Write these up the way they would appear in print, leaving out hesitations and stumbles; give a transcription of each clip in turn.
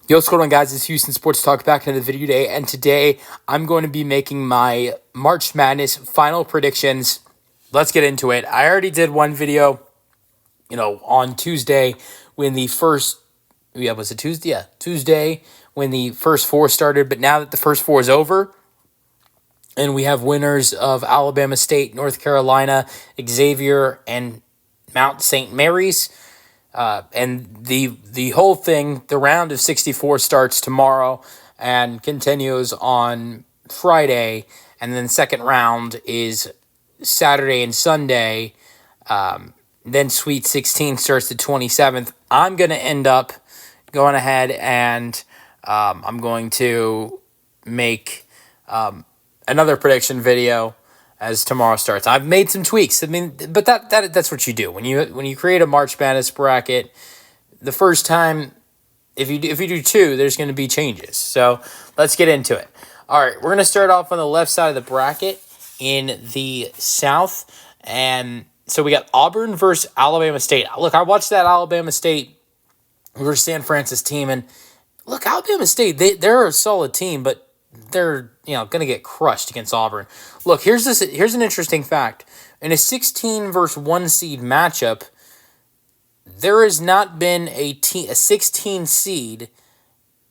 Yo, what's going on, guys? It's Houston Sports Talk back into the video today, and today I'm going to be making my March Madness final predictions. Let's get into it. I already did one video, on Tuesday when the first, was it Tuesday? Yeah, Tuesday when the first four started, but now that the first four is over, and we have winners of Alabama State, North Carolina, Xavier, and Mount St. Mary's. And the whole thing, the round of 64 starts tomorrow and continues on Friday, and then the second round is Saturday and Sunday. Then Sweet 16 starts the 27th. I'm going to end up going ahead and I'm going to make another prediction video as tomorrow starts. I've made some tweaks. I mean, but that's what you do when you create a March Madness bracket. The first time, if you do two, there's going to be changes. So let's get into it. All right, we're going to start off on the left side of the bracket in the South, and so we got Auburn versus Alabama State. Look, I watched that Alabama State versus San Francisco team, and look, Alabama State, they're a solid team, but they're going to get crushed against Auburn. Look, here's an interesting fact. In a 16 versus 1 seed matchup, there has not been a 16 seed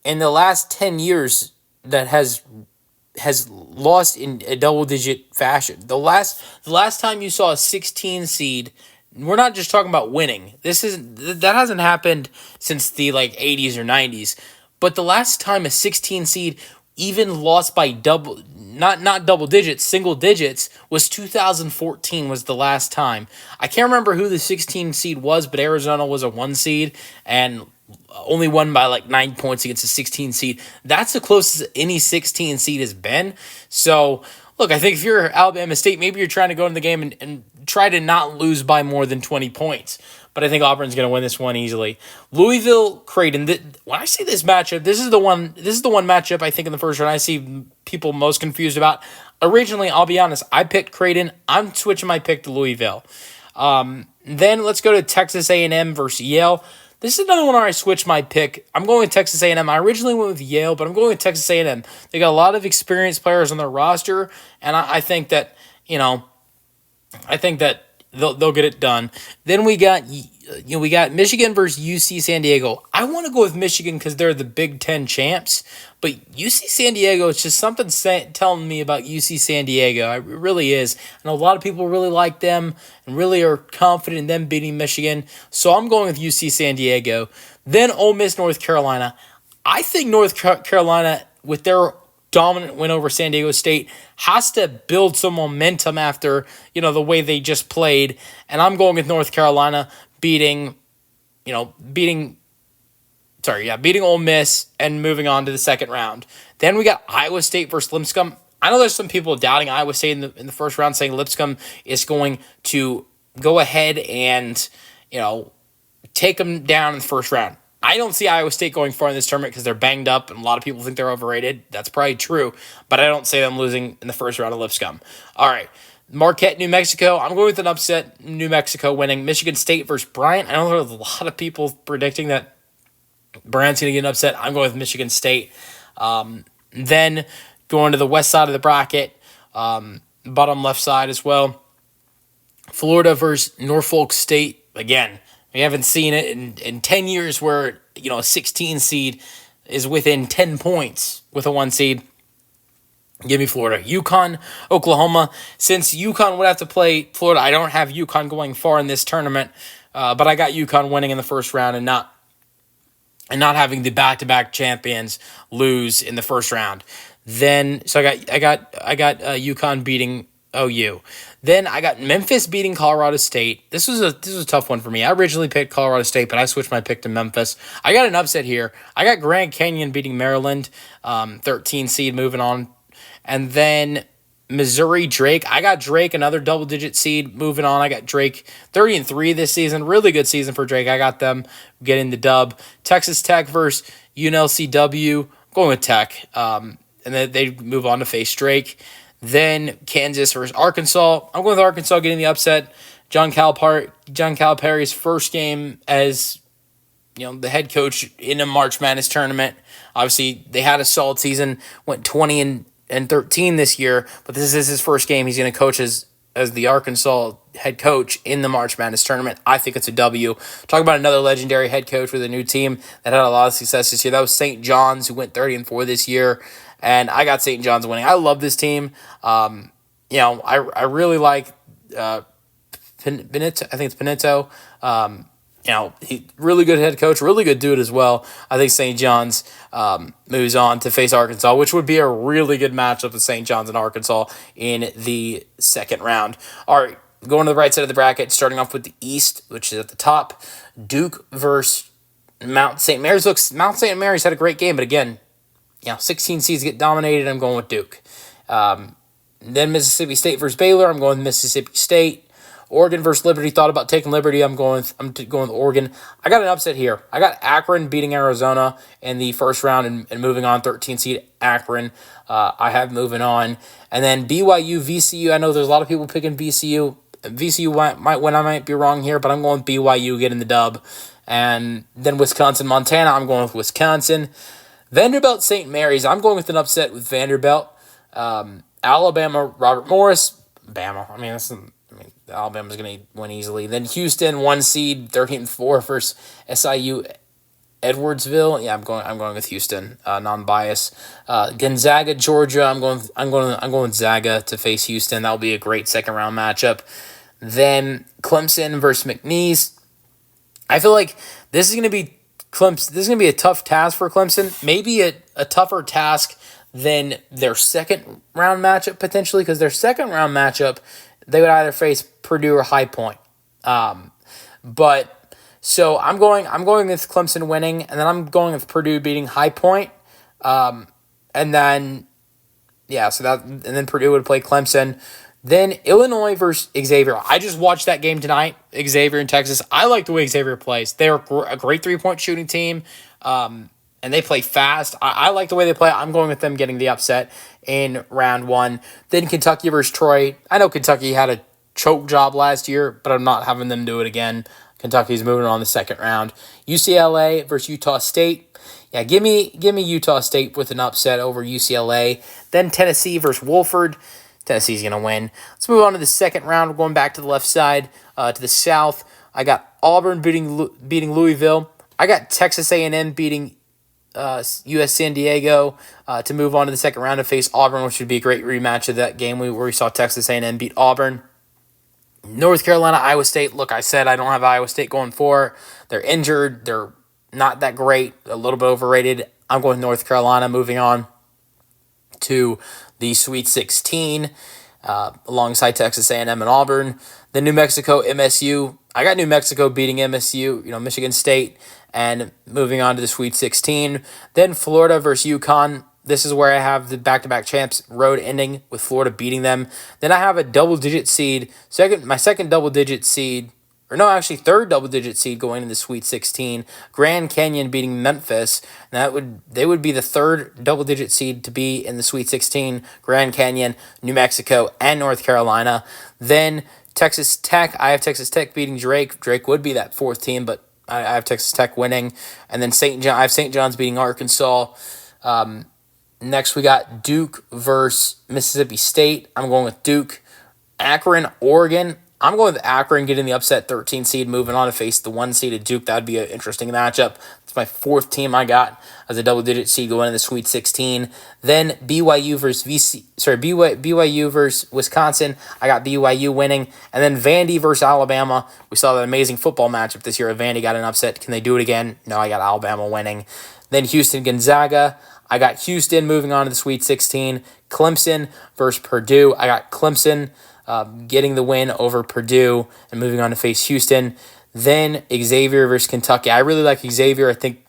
in the last 10 years that has lost in a double digit fashion. The last time you saw a 16 seed, we're not just talking about winning. That hasn't happened since the 80s or 90s. But the last time a 16 seed even lost by not double digits, single digits, was 2014 was the last time. I can't remember who the 16 seed was, but Arizona was a 1 seed and only won by 9 points against a 16 seed. That's the closest any 16 seed has been. So, look, I think if you're Alabama State, maybe you're trying to go in the game and try to not lose by more than 20 points. But I think Auburn's going to win this one easily. Louisville, Creighton. When I see this matchup, this is the one matchup I think in the first round I see people most confused about. Originally, I'll be honest, I picked Creighton. I'm switching my pick to Louisville. Then let's go to Texas A&M versus Yale. This is another one where I switched my pick. I'm going with Texas A&M. I originally went with Yale, but I'm going with Texas A&M. They got a lot of experienced players on their roster, and I think that they'll get it done. Then we got Michigan versus UC San Diego. I want to go with Michigan because they're the Big Ten champs, but UC San Diego, it's just something telling me about UC San Diego. It really is. And a lot of people really like them and really are confident in them beating Michigan. So I'm going with UC San Diego. Then Ole Miss, North Carolina. I think North Carolina, with their dominant win over San Diego State, has to build some momentum after, the way they just played. And I'm going with North Carolina beating Ole Miss and moving on to the second round. Then we got Iowa State versus Lipscomb. I know there's some people doubting Iowa State in the first round, saying Lipscomb is going to go ahead and, take them down in the first round. I don't see Iowa State going far in this tournament because they're banged up, and a lot of people think they're overrated. That's probably true, but I don't see them losing in the first round of Lipscomb. All right, Marquette, New Mexico. I'm going with an upset. New Mexico winning. Michigan State versus Bryant. I know there's a lot of people predicting that Bryant's going to get an upset. I'm going with Michigan State. Then going to the west side of the bracket, bottom left side as well. Florida versus Norfolk State. Again, we haven't seen it in 10 years where, a 16 seed is within 10 points with a 1 seed. Give me Florida. UConn, Oklahoma. Since UConn would have to play Florida, I don't have UConn going far in this tournament, but I got UConn winning in the first round and not having the back-to-back champions lose in the first round. Then, so I got UConn beating OU. Then I got Memphis beating Colorado State. This was a tough one for me. I originally picked Colorado State, but I switched my pick to Memphis. I got an upset here. I got Grand Canyon beating Maryland, 13 seed moving on. And then Missouri, Drake. I got Drake, another double-digit seed moving on. I got Drake 30-3 this season. Really good season for Drake. I got them getting the dub. Texas Tech versus UNLCW. Going with Tech. And then they move on to face Drake. Then Kansas versus Arkansas. I'm going with Arkansas getting the upset. John Calipari's first game as the head coach in a March Madness tournament. Obviously, they had a solid season, went 20 and 13 this year, but this is his first game. He's going to coach as the Arkansas head coach in the March Madness tournament. I think it's a W. Talk about another legendary head coach with a new team that had a lot of success this year. That was St. John's, who went 30-4 this year, and I got St. John's winning. I love this team. I really like Benito. I think it's Benito. He really good head coach, really good dude as well. I think St. John's moves on to face Arkansas, which would be a really good matchup with St. John's and Arkansas in the second round. All right, going to the right side of the bracket, starting off with the East, which is at the top. Duke versus Mount St. Mary's. Mount St. Mary's had a great game, but again, 16 seeds get dominated. I'm going with Duke. Then Mississippi State versus Baylor. I'm going with Mississippi State. Oregon versus Liberty. Thought about taking Liberty. I'm going with Oregon. I got an upset here. I got Akron beating Arizona in the first round and moving on. 13 seed Akron. I have moving on. And then BYU, VCU. I know there's a lot of people picking VCU. VCU might win. I might be wrong here, but I'm going with BYU getting the dub. And then Wisconsin, Montana. I'm going with Wisconsin. Vanderbilt, St. Mary's. I'm going with an upset with Vanderbilt. Alabama, Robert Morris. Bama. Alabama's going to win easily. Then Houston, 1 seed, 13-4 versus SIU Edwardsville. Yeah, I'm going with Houston, non-bias. Gonzaga, Georgia. I'm going with Zaga to face Houston. That'll be a great second round matchup. Then Clemson versus McNeese. I feel like this is going to be Clemson. This is going to be a tough task for Clemson. Maybe a tougher task than their second round matchup potentially, because their second round matchup, they would either face Purdue or High Point. But so I'm going with Clemson winning, and then I'm going with Purdue beating High Point. And then Purdue would play Clemson. Then Illinois versus Xavier. I just watched that game tonight, Xavier in Texas. I like the way Xavier plays. They're a great three-point shooting team, and they play fast. I like the way they play. I'm going with them getting the upset in round one. Then Kentucky versus Troy. I know Kentucky had a choke job last year, but I'm not having them do it again. Kentucky's moving on the second round. UCLA versus Utah State. Yeah, give me Utah State with an upset over UCLA. Then Tennessee versus Wofford. Tennessee's going to win. Let's move on to the second round. We're going back to the left side, to the south. I got Auburn beating Louisville. I got Texas A&M beating U.S. San Diego to move on to the second round to face Auburn, which would be a great rematch of that game where we saw Texas A&M beat Auburn. North Carolina, Iowa State. Look, I said I don't have Iowa State going for. They're injured. They're not that great. A little bit overrated. I'm going North Carolina. Moving on to the Sweet 16 alongside Texas A&M and Auburn. Then New Mexico, MSU. I got New Mexico beating MSU, Michigan State, and moving on to the Sweet 16. Then Florida versus UConn. This is where I have the back-to-back champs road ending with Florida beating them. Then I have a double-digit seed, my second double-digit seed, third double-digit seed going into the Sweet 16. Grand Canyon beating Memphis. They would be the third double-digit seed to be in the Sweet 16. Grand Canyon, New Mexico, and North Carolina. Then Texas Tech. I have Texas Tech beating Drake. Drake would be that fourth team, but I have Texas Tech winning. And then I have St. John's beating Arkansas. Next, we got Duke versus Mississippi State. I'm going with Duke. Akron, Oregon. I'm going with Akron getting the upset 13 seed, moving on to face the 1 seeded Duke. That would be an interesting matchup. It's my fourth team I got as a double-digit seed going into the Sweet 16. Then BYU versus Wisconsin. I got BYU winning. And then Vandy versus Alabama. We saw that amazing football matchup this year. Vandy got an upset. Can they do it again? No, I got Alabama winning. Then Houston, Gonzaga. I got Houston moving on to the Sweet 16. Clemson versus Purdue. I got Clemson getting the win over Purdue and moving on to face Houston. Then Xavier versus Kentucky. I really like Xavier. I think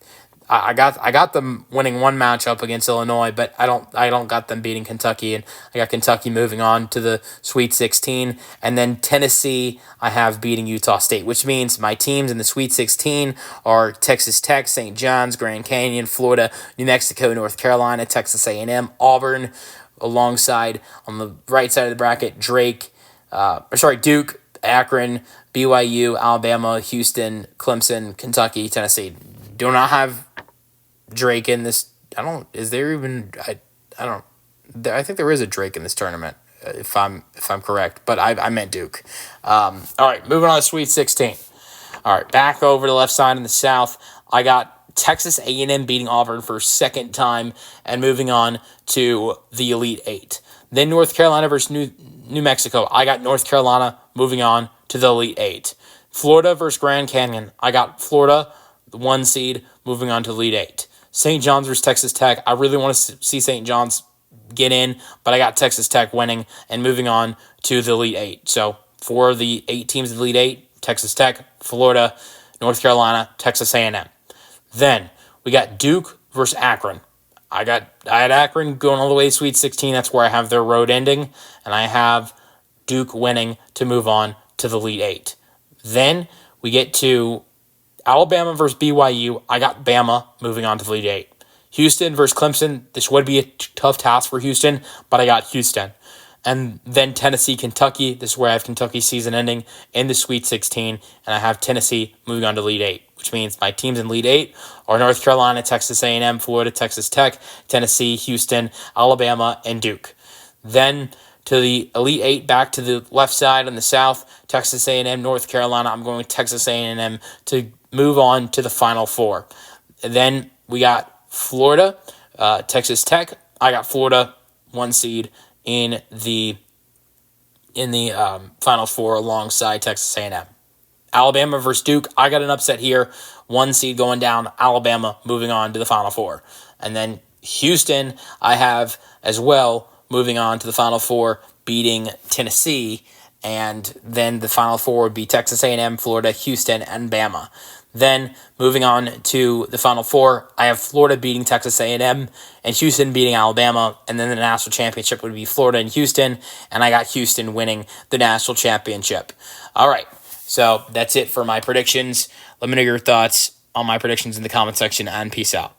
I got them winning one matchup against Illinois, but I don't got them beating Kentucky, and I got Kentucky moving on to the Sweet 16. And then Tennessee I have beating Utah State, which means my teams in the Sweet 16 are Texas Tech, St. John's, Grand Canyon, Florida, New Mexico, North Carolina, Texas A&M, Auburn, alongside on the right side of the bracket Duke, Akron, BYU, Alabama, Houston, Clemson, Kentucky, Tennessee. do not have Drake in this. Is there even? I don't. I think there is a Drake in this tournament, if I'm correct. But I meant Duke. All right, moving on to Sweet 16. All right, back over to the left side in the South. I got Texas A&M beating Auburn for a second time and moving on to the Elite Eight. Then North Carolina versus New Mexico. I got North Carolina moving on to the Elite Eight. Florida versus Grand Canyon. I got Florida, the 1 seed, moving on to Elite Eight. St. John's versus Texas Tech. I really want to see St. John's get in, but I got Texas Tech winning and moving on to the Elite Eight. So for the 8 teams in the Elite Eight, Texas Tech, Florida, North Carolina, Texas A&M. Then we got Duke versus Akron. I had Akron going all the way to Sweet 16. That's where I have their road ending, and I have Duke winning to move on to the Elite Eight. Then we get to Alabama versus BYU. I got Bama moving on to the Elite Eight. Houston versus Clemson. This would be a tough task for Houston, but I got Houston. And then Tennessee, Kentucky. This is where I have Kentucky's season ending in the Sweet 16, and I have Tennessee moving on to Elite Eight, which means my teams in Elite Eight are North Carolina, Texas A&M, Florida, Texas Tech, Tennessee, Houston, Alabama, and Duke. Then to the Elite Eight, back to the left side in the South, Texas A&M, North Carolina. I'm going with Texas A&M to move on to the Final Four. And then we got Florida, Texas Tech. I got Florida, 1 seed in the Final Four alongside Texas A&M. Alabama versus Duke. I got an upset here. 1 seed going down. Alabama moving on to the Final Four. And then Houston, I have as well moving on to the Final Four, beating Tennessee. And then the Final Four would be Texas A&M, Florida, Houston, and Bama. Then moving on to the Final Four, I have Florida beating Texas A&M and Houston beating Alabama. And then the national championship would be Florida and Houston. And I got Houston winning the national championship. All right. So that's it for my predictions. Let me know your thoughts on my predictions in the comment section, and peace out.